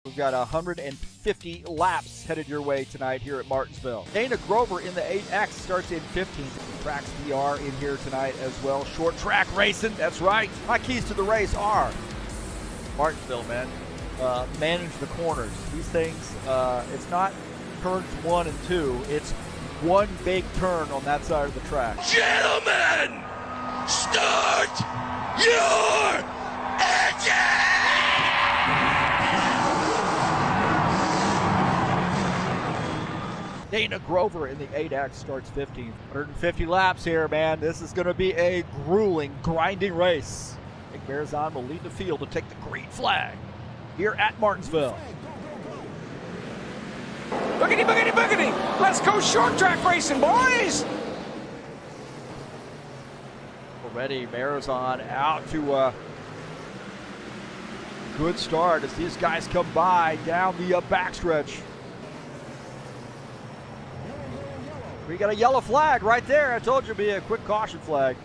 We've got 150 laps headed your way tonight here at Martinsville. Dana Grover in the 8X starts in 15th. Tracks VR in here tonight as well. Short track racing, that's right. My keys to the race are Martinsville, man. Manage the corners. These things, it's not turns 1 and 2. It's one big turn on that side of the track. Gentlemen, start your engine! Dana Grover in the 8X starts 15th. 150 laps here, man. This is going to be a grueling, grinding race. Nick Marizon will lead the field to take the green flag here at Martinsville. Boogity, boogity, boogity! Let's go short track racing, boys! Already Marizon out to a good start as these guys come by down the backstretch. We got a yellow flag right there. I told you it'd be a quick caution flag.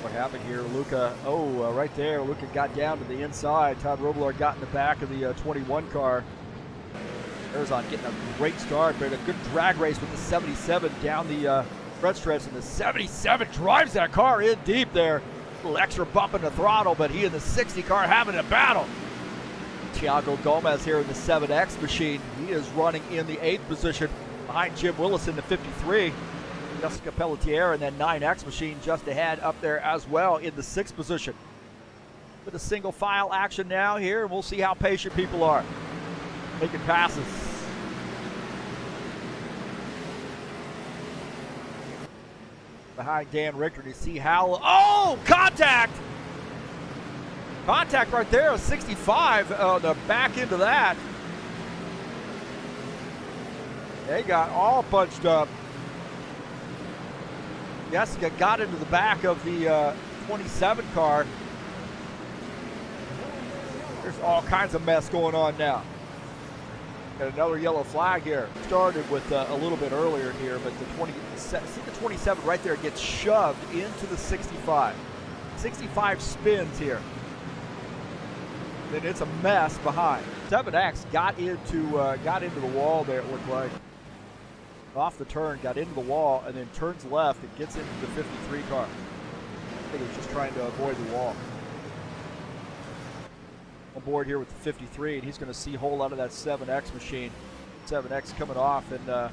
What happened here? Luca, right there. Luca got down to the inside. Todd Robillard got in the back of the 21 car. Marizon getting a great start, but a good drag race with the 77 down the front stretch. And the 77 drives that car in deep there. A little extra bump in the throttle, but he and the 60 car having a battle. Thiago Gomez here in the 7X machine. He is running in the 8th position behind Jim Willis in the 53. Jessica Pelletier and then 9X machine just ahead up there as well in the 6th position. With a single file action now here, and we'll see how patient people are making passes. Behind Dan Richter, you see how, contact! Contact right there, a 65 on the back end of that. They got all punched up. Jessica got into the back of the 27 car. There's all kinds of mess going on now. Got another yellow flag here. Started with a little bit earlier here, but the 27 right there gets shoved into the 65. 65 spins here. Then it's a mess behind. 7X got into the wall there, it looked like. Off the turn, got into the wall, and then turns left and gets into the 53 car. I think he was just trying to avoid the wall. On board here with the 53, and he's going to see a whole lot of that 7X machine. 7X coming off and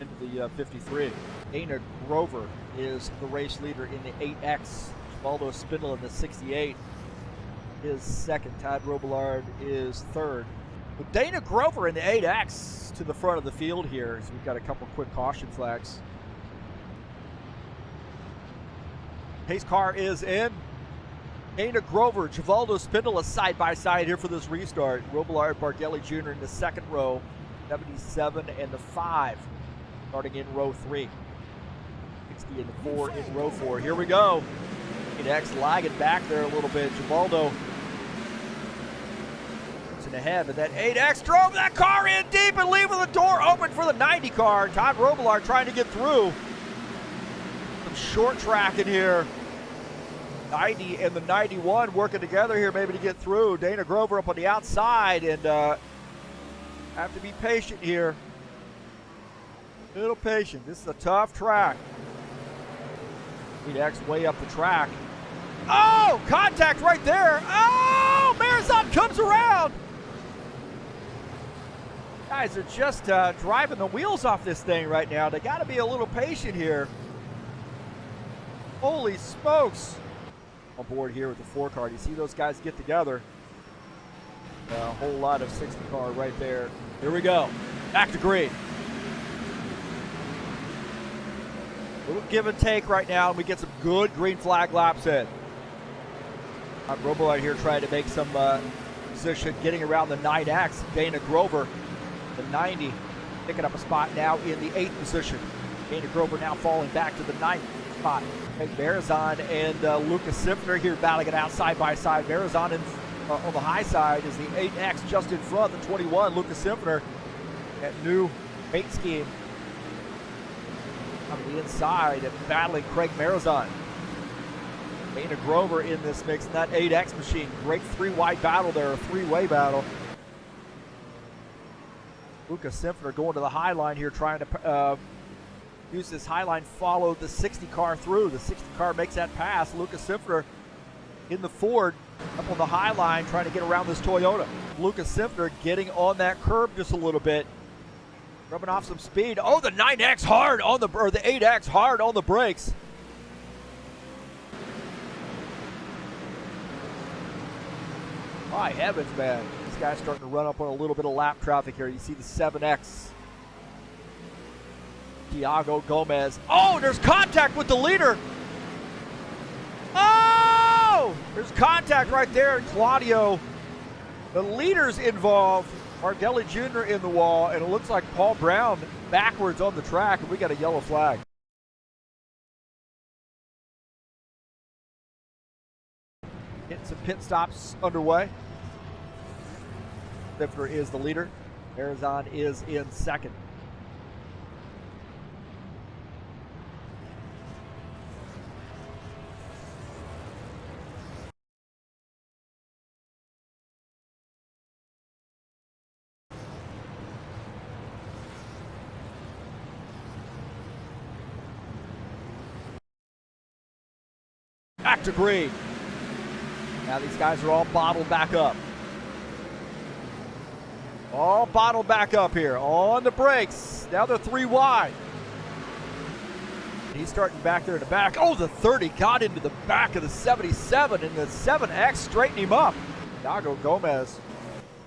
into the 53. Dana Grover is the race leader in the 8X. Waldo Spindle in the 68 is second. Todd Robillard is third. With Dana Grover in the 8X to the front of the field here, so we've got a couple quick caution flags. Pace car is in. Dana Grover, Givaldo Spindle is side by side here for this restart. Robillard Bargelli Jr. in the second row, 77 and the 5, starting in row 3. 60 and the 4 in row 4. Here we go. 8X lagging back there a little bit. Givaldo ahead, but that 8X drove that car in deep and leaving the door open for the 90 car. Todd Robillard trying to get through. Some short track in here. 90 and the 91 working together here maybe to get through. Dana Grover up on the outside, and have to be patient here. A little patient. This is a tough track. 8X way up the track. Oh, contact right there. Oh, Marizon comes around. Guys are just driving the wheels off this thing right now. They got to be a little patient here. Holy smokes. On board here with the 4 car. You see those guys get together. A whole lot of 60 car right there. Here we go. Back to green. A little give and take right now, and we get some good green flag laps in. Robillard here trying to make some position, getting around the 9X. Dana Grover, the 90, picking up a spot now in the 8th position. Dana Grover now falling back to the 9th spot. Marizon and Lucas Simpner here battling it out side by side. Marizon on the high side is the 8X just in front. The 21, Lucas Simpner, that new paint scheme on the inside and battling Craig Marizon. Dana Grover in this mix, and that 8X machine. Great 3-wide battle there, a 3-way battle. Luca Simpler going to the high line here, trying to use this high line, follow the 60 car through. The 60 car makes that pass. Luca Simpler in the Ford up on the high line, trying to get around this Toyota. Luca Simpler getting on that curb just a little bit, rubbing off some speed. Oh, the 9X hard on the, or the 8X hard on the brakes. My heavens, man. This guy's starting to run up on a little bit of lap traffic here. You see the 7X. Thiago Gomez. Oh, there's contact with the leader. Oh! There's contact right there. Claudio. The leader's involved. Mardelli Jr. in the wall, and it looks like Paul Brown backwards on the track, and we got a yellow flag. Getting some pit stops underway. Stifler is the leader. Arizon is in second. Back to green. Now these guys are all bottled back up. All bottled back up here on the brakes. Now they're 3 wide. He's starting back there in the back. Oh, the 30 got into the back of the 77, and the 7X straightened him up. Thiago Gomez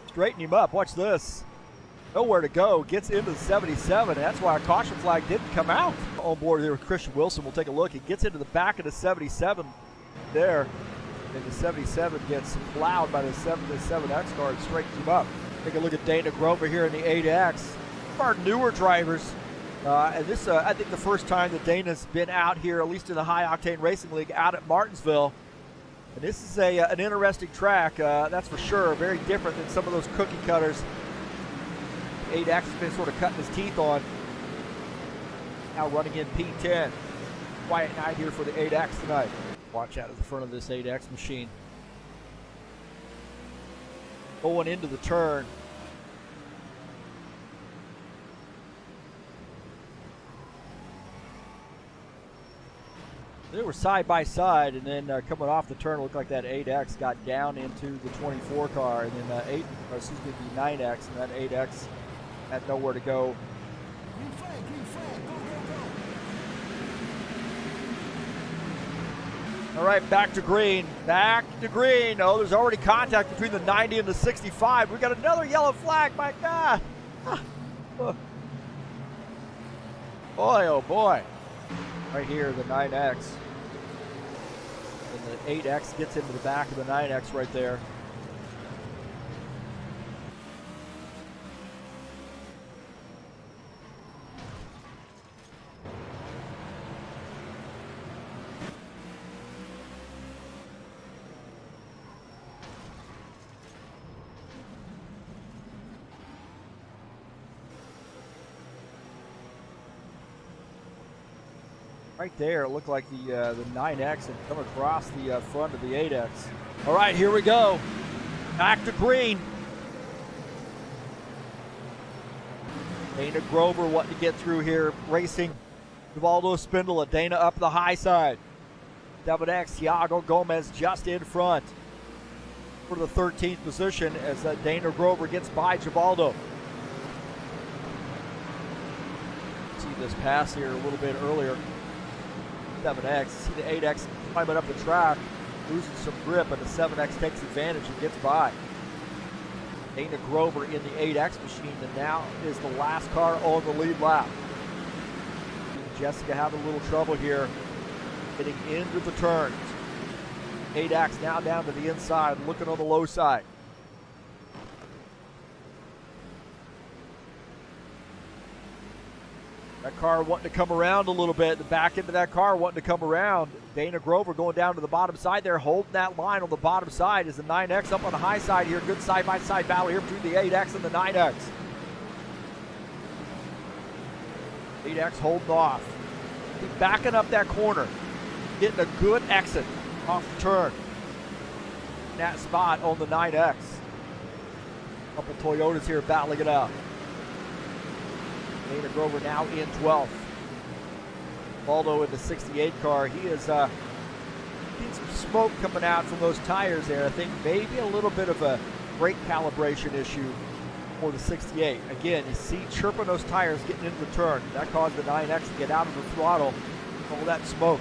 straightened him up. Watch this. Nowhere to go. Gets into the 77, and that's why a caution flag didn't come out. On board here with Christian Wilson. We'll take a look. He gets into the back of the 77 there, and the 77 gets plowed by the 7X car and straightens him up. Take a look at Dana Grover here in the 8X. Our newer drivers, and this I think the first time that Dana's been out here, at least in the High Octane Racing League, out at Martinsville. And this is an interesting track, that's for sure. Very different than some of those cookie cutters 8X has been sort of cutting his teeth on. Now running in P10. Quiet night here for the 8X tonight. Watch out at the front of this 8X machine. Going into the turn. They were side by side, and then coming off the turn, looked like that 8X got down into the 24 car, and then the 9X, and that 8X had nowhere to go. All right, back to green. Back to green. Oh, there's already contact between the 90 and the 65. We got another yellow flag. My God. Boy, oh boy. Right here, the 9X. And the 8X gets into the back of the 9X right there. Right there, it looked like the 9X had come across the front of the 8X. All right, here we go. Back to green. Dana Grover wanting to get through here, racing Givaldo Spindola. Dana up the high side. 7X, Thiago Gomez just in front for the 13th position as Dana Grover gets by Givaldo. See this pass here a little bit earlier. 7X, see the 8X climbing up the track, losing some grip, and the 7X takes advantage and gets by. Dana Grover in the 8X machine, and now is the last car on the lead lap. Jessica having a little trouble here, getting into the turns. 8X now down to the inside, looking on the low side. That car wanting to come around a little bit. The back end of that car wanting to come around. Dana Grover going down to the bottom side there, holding that line on the bottom side as the 9X up on the high side here. Good side-by-side battle here between the 8X and the 9X. 8X holding off. Backing up that corner. Getting a good exit off the turn. In that spot on the 9X. Couple Toyotas here battling it out. Dana Grover now in 12th. Baldo in the 68 car. He is seen some smoke coming out from those tires there. I think maybe a little bit of a brake calibration issue for the 68. Again, you see chirping those tires getting into the turn. That caused the 9X to get out of the throttle. All that smoke.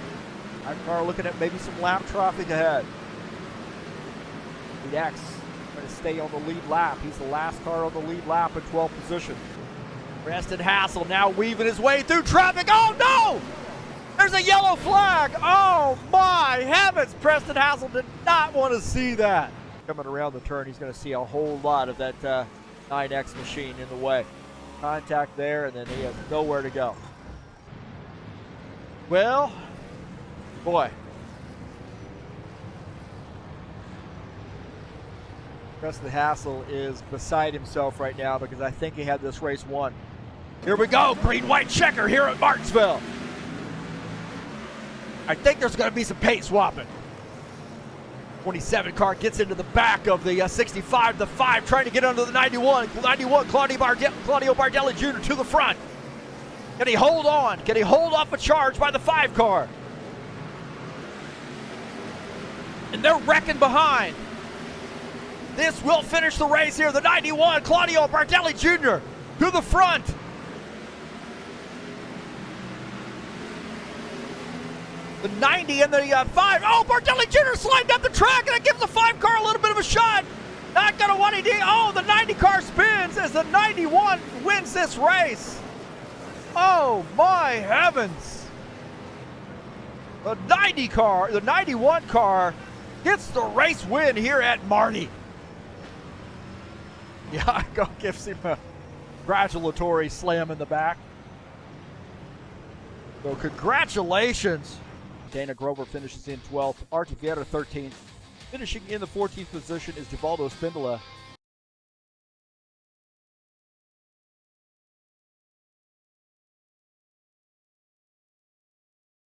That car looking at maybe some lap traffic ahead. The X going to stay on the lead lap. He's the last car on the lead lap in 12th position. Preston Hassel now weaving his way through traffic. Oh no! There's a yellow flag. Oh my heavens! Preston Hassel did not want to see that. Coming around the turn, he's going to see a whole lot of that 9X machine in the way. Contact there, and then he has nowhere to go. Well, boy. Preston Hassel is beside himself right now because I think he had this race won. Here we go, green-white checker here at Martinsville. I think there's going to be some paint swapping. 27 car gets into the back of the 65, the 5, trying to get under the 91. 91, Claudio Bardelli Jr. to the front. Can he hold on? Can he hold off a charge by the 5 car? And they're wrecking behind. This will finish the race here. The 91, Claudio Bardelli Jr. to the front. The 90 and the 5. Oh, Bardelli Jr. sliding up the track, and it gives the 5 car a little bit of a shot. Not going to want to do. Oh, the 90 car spins as the 91 wins this race. Oh, my heavens. The 91 car gets the race win here at Marty. Yeah, gives him a congratulatory slam in the back. So congratulations. Dana Grover finishes in 12th. Artie Vieira 13th. Finishing in the 14th position is Givaldo Spindola.